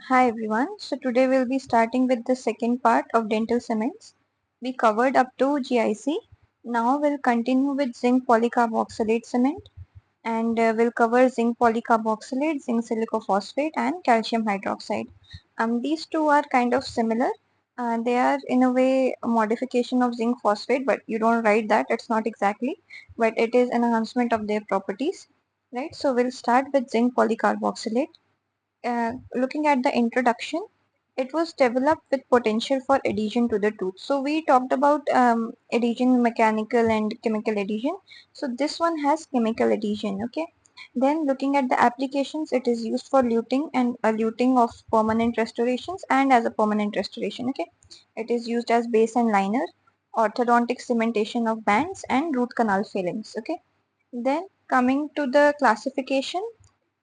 Hi everyone. So today we'll be starting with the second part of dental cements. We covered up to GIC. Now we'll continue with zinc polycarboxylate cement and we'll cover zinc polycarboxylate, zinc silicophosphate and calcium hydroxide. These two are kind of similar. They are in a way a modification of zinc phosphate, but you don't write that. It's not exactly, but it is an enhancement of their properties, right? So we'll start with zinc polycarboxylate. Looking at the introduction, it was developed with potential for adhesion to the tooth. So we talked about adhesion, mechanical and chemical adhesion. So this one has chemical adhesion. Okay. Then looking at the applications, it is used for luting and luting of permanent restorations and as a permanent restoration. Okay. It is used as base and liner, orthodontic cementation of bands and root canal fillings. Okay. Then coming to the classification,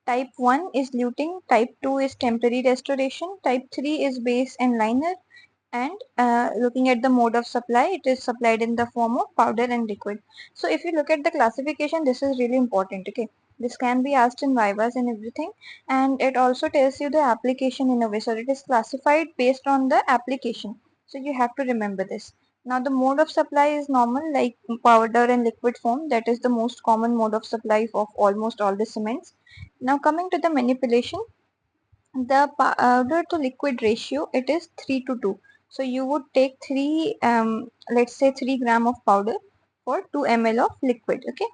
type 1 is luting, type 2 is temporary restoration, type 3 is base and liner, and looking at the mode of supply, it is supplied in the form of powder and liquid. So if you look at the classification, this is really important. Okay, this can be asked in vivas and everything, and it also tells you the application in a way. So it is classified based on the application. So you have to remember this. Now the mode of supply is normal, like powder and liquid form. That is the most common mode of supply of almost all the cements. Now coming to the manipulation, the powder to liquid ratio, it is 3 to 2. So you would take 3, let's say 3 gram of powder for 2 ml of liquid. Okay.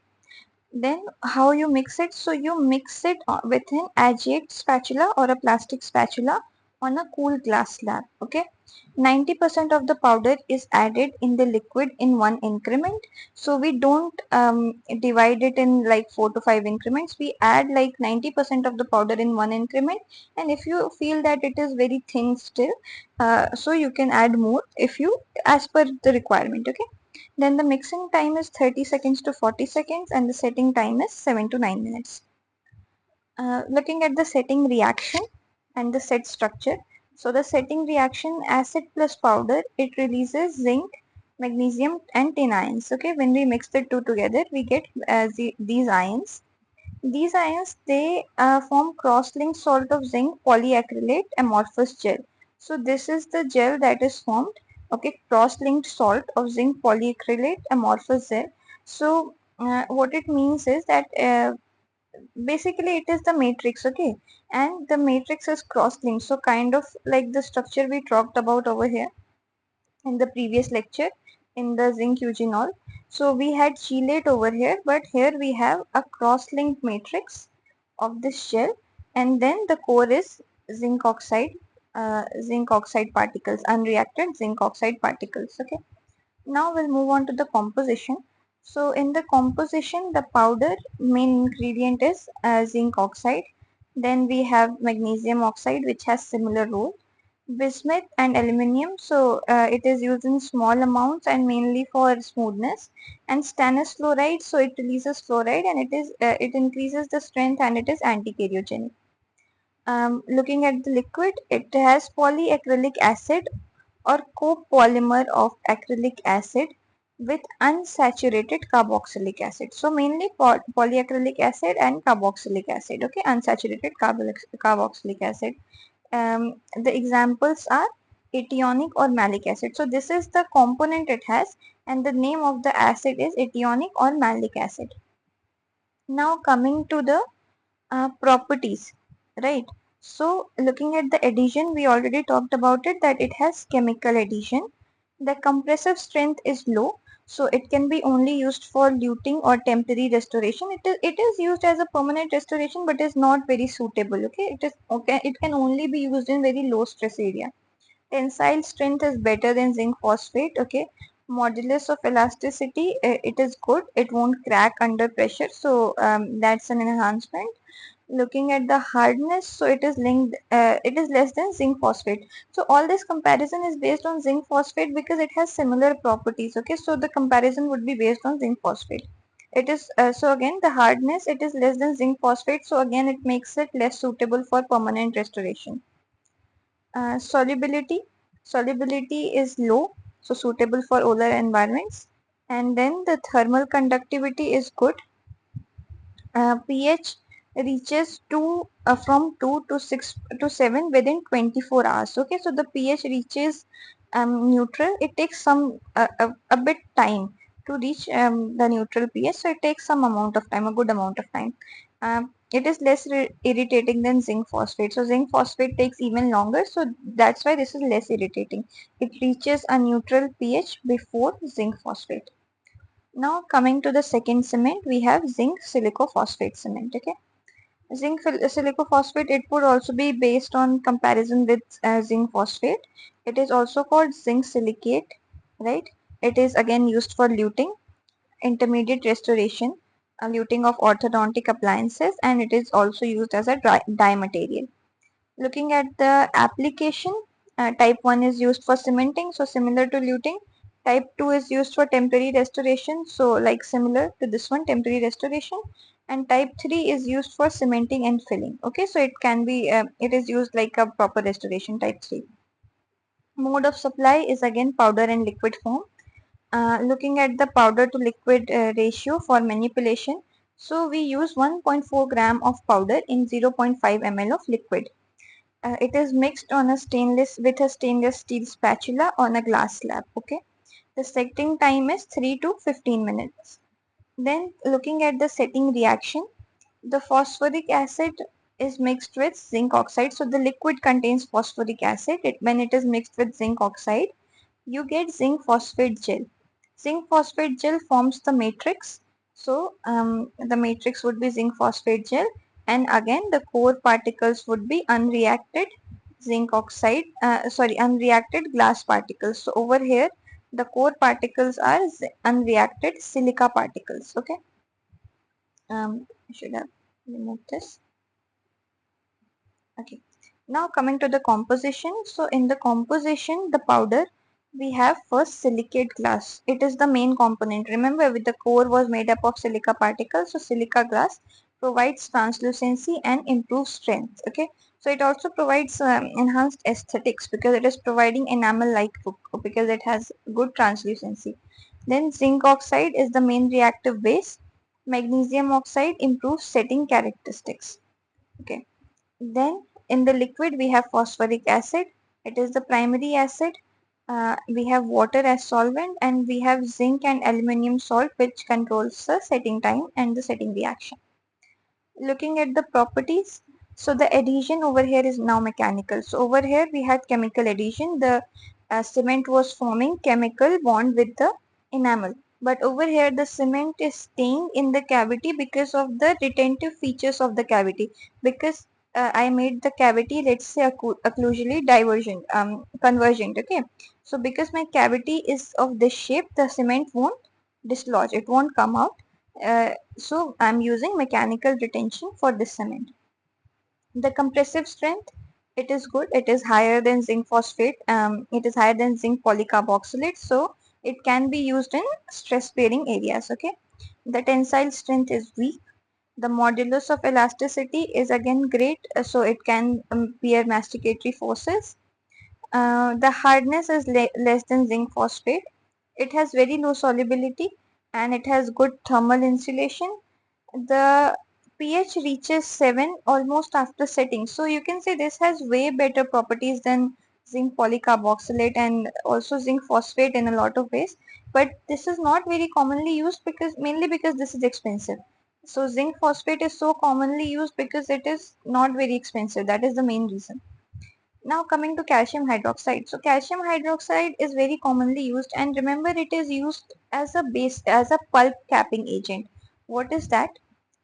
Then how you mix it? So you mix it with an agate spatula or a plastic spatula on a cool glass slab. Okay. 90% of the powder is added in the liquid in one increment. So we don't divide it in like 4 to 5 increments. We add like 90% of the powder in one increment. And if you feel that it is very thin still, so you can add more if you as per the requirement. Okay. Then the mixing time is 30 seconds to 40 seconds and the setting time is 7 to 9 minutes. Looking at the setting reaction and the set structure. So the setting reaction, acid plus powder, it releases zinc, magnesium and tin ions. Okay, when we mix the two together, we get these ions. These ions, they form cross-linked salt of zinc polyacrylate amorphous gel. So this is the gel that is formed. Okay, cross-linked salt of zinc polyacrylate amorphous gel. So what it means is that basically it is the matrix. Okay, and the matrix is cross-linked. So kind of like the structure we talked about over here in the previous lecture in the zinc eugenol. So we had chelate over here, but here we have a cross-linked matrix of this gel, and then the core is zinc oxide particles, unreacted zinc oxide particles. Okay. Now we'll move on to the composition. So in the composition, the powder main ingredient is zinc oxide. Then we have magnesium oxide, which has similar role. Bismuth and aluminium, so it is used in small amounts and mainly for smoothness. And stannous fluoride, so it releases fluoride and it increases the strength and it is anti-carcinogenic. Looking at the liquid, it has polyacrylic acid or copolymer of acrylic acid with unsaturated carboxylic acid. So mainly polyacrylic acid and carboxylic acid. Okay, unsaturated carboxylic acid. The examples are ationic or malic acid. So this is the component it has, and the name of the acid is ationic or malic acid. Now coming to the properties, right? So looking at the adhesion, we already talked about it, that it has chemical adhesion. The compressive strength is low, so it can be only used for luting or temporary restoration. It is used as a permanent restoration, but is not very suitable. Okay, it is okay. It can only be used in very low stress area. Tensile strength is better than zinc phosphate. Okay, modulus of elasticity, it is good. It won't crack under pressure, so that's an enhancement. Looking at the hardness, so it is linked, it is less than zinc phosphate. So all this comparison is based on zinc phosphate because it has similar properties. Okay, so the comparison would be based on zinc phosphate. It is so again the hardness, it is less than zinc phosphate, so again it makes it less suitable for permanent restoration. Solubility is low, so suitable for polar environments. And then the thermal conductivity is good. pH reaches to from 2 to 6 to 7 within 24 hours. Okay, so the pH reaches neutral. It takes a bit time to reach the neutral pH, so it takes some amount of time, a good amount of time. It is less irritating than zinc phosphate. So zinc phosphate takes even longer, so that's why this is less irritating. It reaches a neutral pH before zinc phosphate. Now coming to the second cement, we have zinc silicophosphate cement. Okay, zinc silicophosphate, it would also be based on comparison with zinc phosphate. It is also called zinc silicate, right? It is again used for luting, intermediate restoration, luting of orthodontic appliances, and it is also used as a dye material. Looking at the application, type 1 is used for cementing, so similar to luting. Type 2 is used for temporary restoration, so like similar to this one, temporary restoration. And type 3 is used for cementing and filling. Okay, so it can be, it is used like a proper restoration, type 3. Mode of supply is again powder and liquid form. Looking at the powder to liquid ratio for manipulation, so we use 1.4 gram of powder in 0.5 ml of liquid. It is mixed on a stainless steel spatula on a glass slab. Okay, the setting time is 3 to 15 minutes. Then looking at the setting reaction, the phosphoric acid is mixed with zinc oxide. So the liquid contains phosphoric acid. When it is mixed with zinc oxide, you get zinc phosphate gel. Zinc phosphate gel forms the matrix. So the matrix would be zinc phosphate gel, and again the core particles would be unreacted unreacted glass particles. So over here the core particles are unreacted silica particles. Okay, I should have removed this. Okay, now coming to the composition. So in the composition, the powder, we have first silicate glass. It is the main component. Remember, with the core was made up of silica particles. So silica glass provides translucency and improves strength. Okay, so it also provides enhanced aesthetics because it is providing enamel-like look because it has good translucency. Then zinc oxide is the main reactive base. Magnesium oxide improves setting characteristics. Okay. Then in the liquid we have phosphoric acid. It is the primary acid. We have water as solvent, and we have zinc and aluminium salt which controls the setting time and the setting reaction. Looking at the properties, so the adhesion over here is now mechanical. So over here we had chemical adhesion. The cement was forming chemical bond with the enamel, but over here the cement is staying in the cavity because of the retentive features of the cavity. Because I made the cavity, let's say, occlusally divergent, convergent. Okay, so because my cavity is of this shape, the cement won't dislodge, it won't come out. So I'm using mechanical retention for this cement. The compressive strength, it is good. It is higher than zinc phosphate. It is higher than zinc polycarboxylate. So it can be used in stress bearing areas. Okay. The tensile strength is weak. The modulus of elasticity is again great. So it can bear masticatory forces. The hardness is less than zinc phosphate. It has very low solubility and it has good thermal insulation. The pH reaches 7 almost after setting. So you can say this has way better properties than zinc polycarboxylate and also zinc phosphate in a lot of ways. But this is not very commonly used because mainly because this is expensive. So zinc phosphate is so commonly used because it is not very expensive. That is the main reason. Now coming to calcium hydroxide. So calcium hydroxide is very commonly used, and remember it is used as a base, as a pulp capping agent. What is that?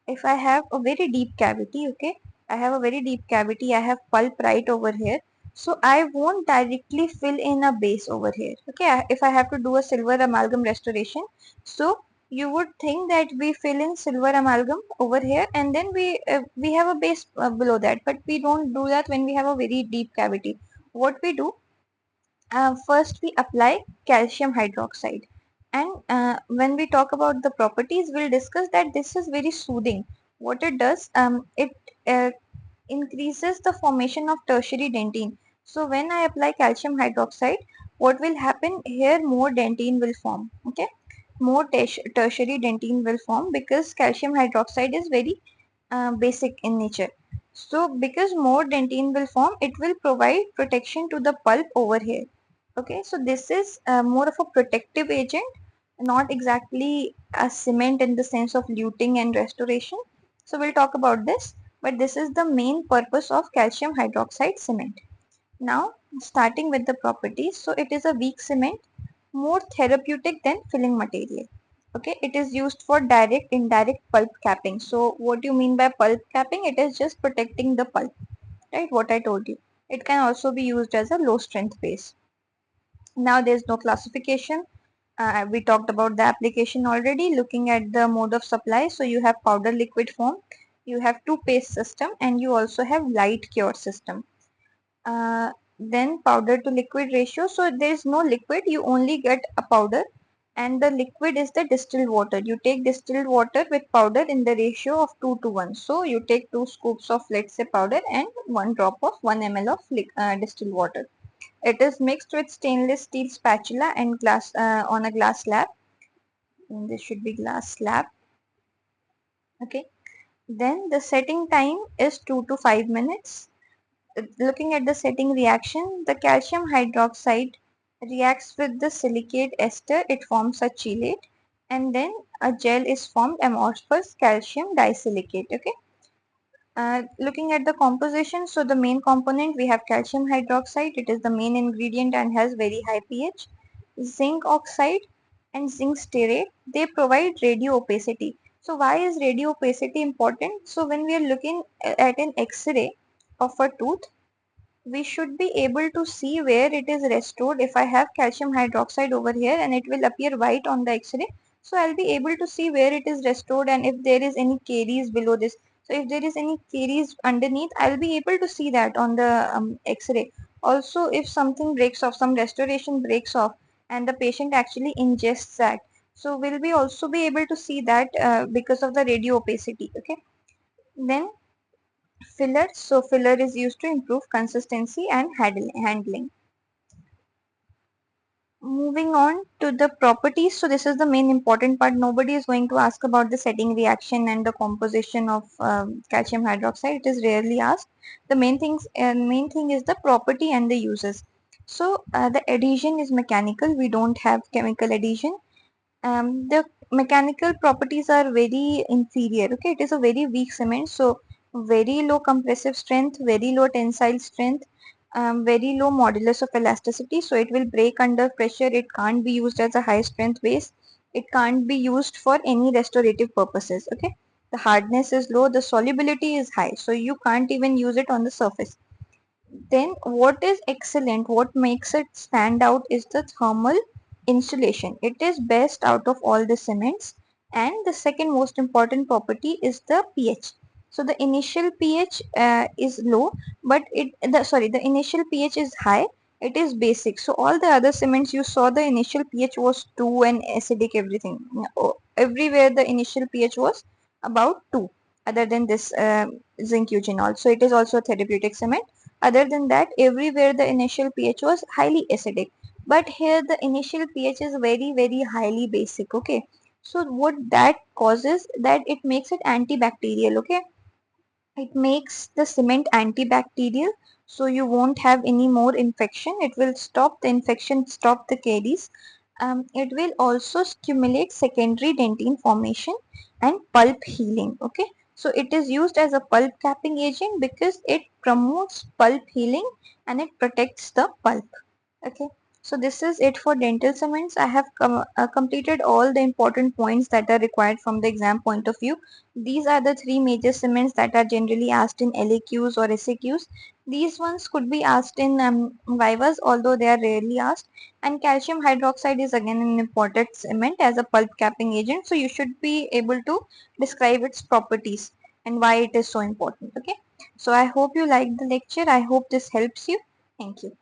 If I have a very deep cavity, okay, I have a very deep cavity, I have pulp right over here. So I won't directly fill in a base over here. Okay, if I have to do a silver amalgam restoration, so you would think that we fill in silver amalgam over here and then we have a base below that, but we don't do that when we have a very deep cavity. What we do, first we apply calcium hydroxide, and when we talk about the properties we'll discuss that this is very soothing. What it does, it uh, increases the formation of tertiary dentine. So when I apply calcium hydroxide, what will happen here, more dentine will form. Okay, more tertiary dentine will form because calcium hydroxide is very basic in nature. So because more dentine will form, it will provide protection to the pulp over here. Okay, so this is more of a protective agent, not exactly a cement in the sense of luting and restoration. So we'll talk about this, but this is the main purpose of calcium hydroxide cement. Now, starting with the properties, so it is a weak cement, more therapeutic than filling material. Okay, it is used for direct, indirect pulp capping. So, what do you mean by pulp capping? It is just protecting the pulp, right? What I told you. It can also be used as a low strength base. Now, there's no classification. We talked about the application already. Looking at the mode of supply, so you have powder liquid form, you have two paste system, and you also have light cure system. Then powder to liquid ratio, so there is no liquid, you only get a powder, and the liquid is the distilled water. You take distilled water with powder in the ratio of 2 to 1. So you take 2 scoops of, let's say, powder and 1 drop of 1 ml of distilled water. It is mixed with stainless steel spatula and glass on a glass slab, and this should be glass slab. Okay, then the setting time is 2 to 5 minutes. Looking at the setting reaction, the calcium hydroxide reacts with the silicate ester, it forms a chelate, and then a gel is formed, amorphous calcium disilicate. Okay. Looking at the composition, so the main component we have calcium hydroxide, it is the main ingredient and has very high pH. Zinc oxide and zinc stearate, they provide radio opacity. So why is radio opacity important? So when we are looking at an X-ray of a tooth, we should be able to see where it is restored. If I have calcium hydroxide over here and it will appear white on the x-ray, so I'll be able to see where it is restored and if there is any caries below this. So if there is any caries underneath, I'll be able to see that on the x-ray. Also, if something breaks off, some restoration breaks off and the patient actually ingests that, so we'll be also be able to see that because of the radio opacity. Okay, then filler. So filler is used to improve consistency and handling. Moving on to the properties. So this is the main important part. Nobody is going to ask about the setting reaction and the composition of calcium hydroxide. It is rarely asked. The main thing is the property and the uses. So the adhesion is mechanical. We don't have chemical adhesion. The mechanical properties are very inferior. Okay, it is a very weak cement, so very low compressive strength, very low tensile strength, very low modulus of elasticity, so it will break under pressure. It can't be used as a high strength base. It can't be used for any restorative purposes. Okay, the hardness is low, the solubility is high, so you can't even use it on the surface. Then what is excellent, what makes it stand out is the thermal insulation. It is best out of all the cements. And the second most important property is the pH. So the initial pH is low, but the initial pH is high. It is basic. So all the other cements you saw, the initial pH was 2 and acidic everything. Everywhere the initial pH was about 2, other than this zinc eugenol. So it is also a therapeutic cement. Other than that, everywhere the initial pH was highly acidic. But here the initial pH is very, very highly basic. Okay. So what that causes, that it makes it antibacterial. Okay. It makes the cement antibacterial. So you won't have any more infection. It will stop the infection, stop the caries. It will also stimulate secondary dentine formation and pulp healing. Okay, so it is used as a pulp capping agent because it promotes pulp healing and it protects the pulp. Okay, so this is it for dental cements. I have completed all the important points that are required from the exam point of view. These are the three major cements that are generally asked in LAQs or SAQs. These ones could be asked in Vivas, although they are rarely asked. And calcium hydroxide is again an important cement as a pulp capping agent. So you should be able to describe its properties and why it is so important. Okay. So I hope you liked the lecture. I hope this helps you. Thank you.